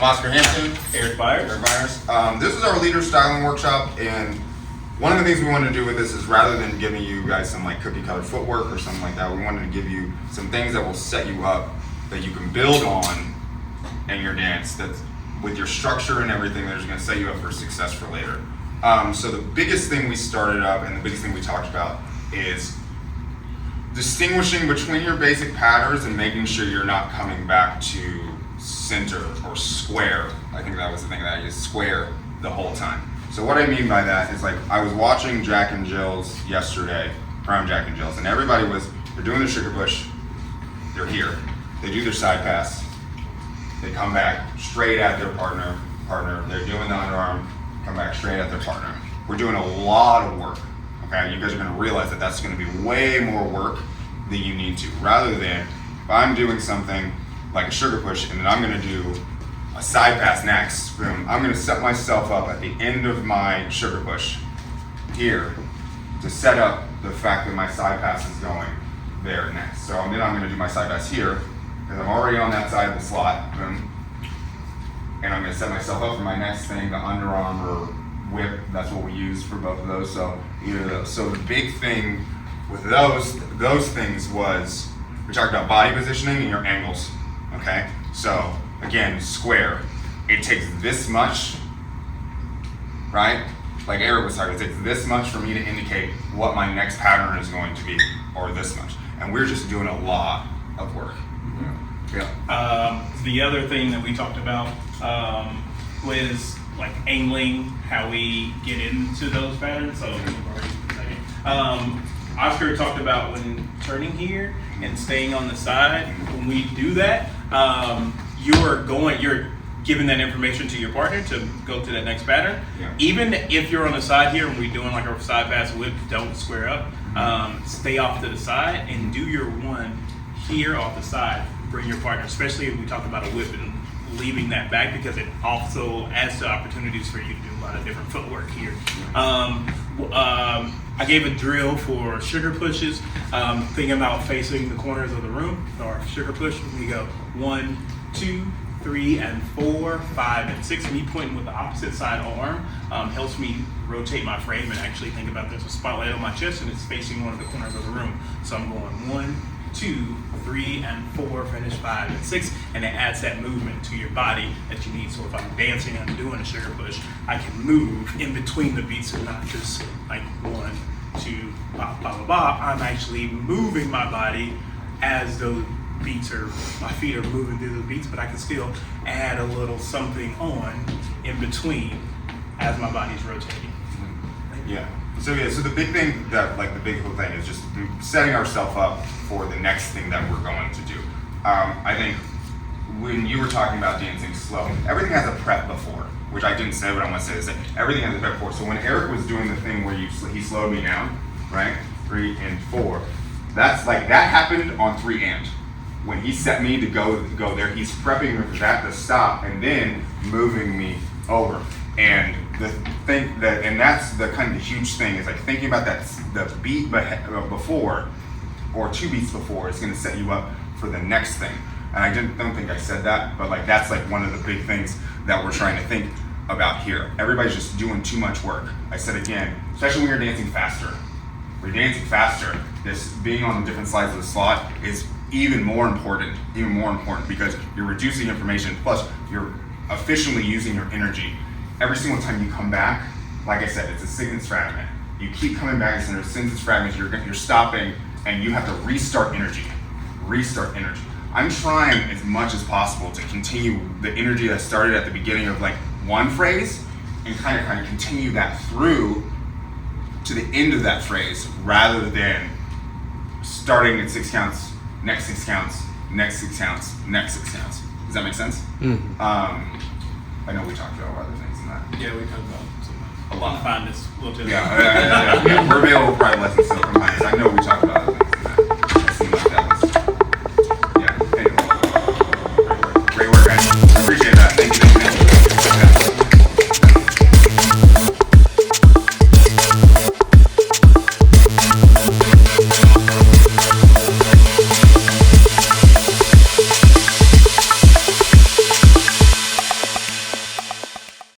Oscar Hampton. Eric Byers. This is our leader styling workshop, and one of the things we wanted to do with this is rather than giving you guys some like cookie cutter footwork or something like that, we wanted to give you some things that will set you up that you can build on in your dance, that's with your structure and everything that is going to set you up for success for later. So the biggest thing we started up and the biggest thing we talked about is distinguishing between your basic patterns and making sure you're not coming back to center or square. I think that was the thing that I used, square the whole time. So what I mean by that is, like, I was watching Jack and Jill's yesterday, Prime Jack and Jill's, and everybody was, they're doing their sugar push, they're here, they do their side pass, they come back straight at their partner, they're doing the underarm, come back straight at their partner. We're doing a lot of work, okay? You guys are gonna realize that that's gonna be way more work than you need to, rather than if I'm doing something like a sugar push and then I'm gonna do a side pass next, boom, I'm gonna set myself up at the end of my sugar push here to set up the fact that my side pass is going there next. So then I'm gonna do my side pass here, because I'm already on that side of the slot, boom, and I'm gonna set myself up for my next thing, the underarm or whip. That's what we use for both of those, so either of those. So the big thing with those things was, we talked about body positioning and your angles, okay? So again, square, it takes this much, right? Like Eric was talking, it takes this much for me to indicate what my next pattern is going to be, or this much. And we're just doing a lot of work. Yeah. The other thing that we talked about was like angling, how we get into those patterns. So Oscar talked about when turning here and staying on the side. When we do that, you're giving that information to your partner to go to that next pattern. Yeah. Even if you're on the side here and we're doing like a side pass whip, don't square up. Stay off to the side and do your one here off the side. Bring your partner, especially if we talk about a whip and leaving that back, because it also adds to opportunities for you to do a lot of different footwork here. I gave a drill for sugar pushes, thinking about facing the corners of the room. Or sugar push, we go 1, 2, 3, and 4, 5, and 6. Me pointing with the opposite side arm helps me rotate my frame and actually think about there's a spotlight on my chest and it's facing one of the corners of the room. So I'm going 1, 2, 3, and 4, finish 5 and 6, and it adds that movement to your body that you need. So if I'm dancing and I'm doing a sugar push, I can move in between the beats and not just like 1, 2, bop, bop, bop. I'm actually moving my body as those beats are, my feet are moving through the beats, but I can still add a little something on in between as my body's rotating. Yeah. So the big thing that, like, the big whole thing is just setting ourselves up for the next thing that we're going to do. I think when you were talking about dancing slow, everything has a prep before, which I didn't say, but I want to say this. Everything has a prep before. So when Eric was doing the thing where he slowed me down, right? 3 and 4. That's like, that happened on 3 and. When he set me to go there, he's prepping me for that to stop and then moving me over. And the thing that, and that's the kind of the huge thing, is like thinking about that, the beat before, or 2 beats before, is going to set you up for the next thing. And I don't think I said that, but like that's like one of the big things that we're trying to think about here. Everybody's just doing too much work. I said again, especially when you're dancing faster. When you're dancing faster, this being on the different sides of the slot is even more important, because you're reducing information, plus you're efficiently using your energy. Every single time you come back, like I said, it's a sequence fragment. You keep coming back, it's a sequence fragment, you're stopping, and you have to restart energy. I'm trying as much as possible to continue the energy that started at the beginning of like one phrase, and kind of continue that through to the end of that phrase, rather than starting at 6 counts, next 6 counts, next 6 counts, next 6 counts. Does that make sense? Mm-hmm. I know we talked about other things than that. Yeah, we talked about a lot. Find this. We'll tell you. Yeah. We're available for private lessons.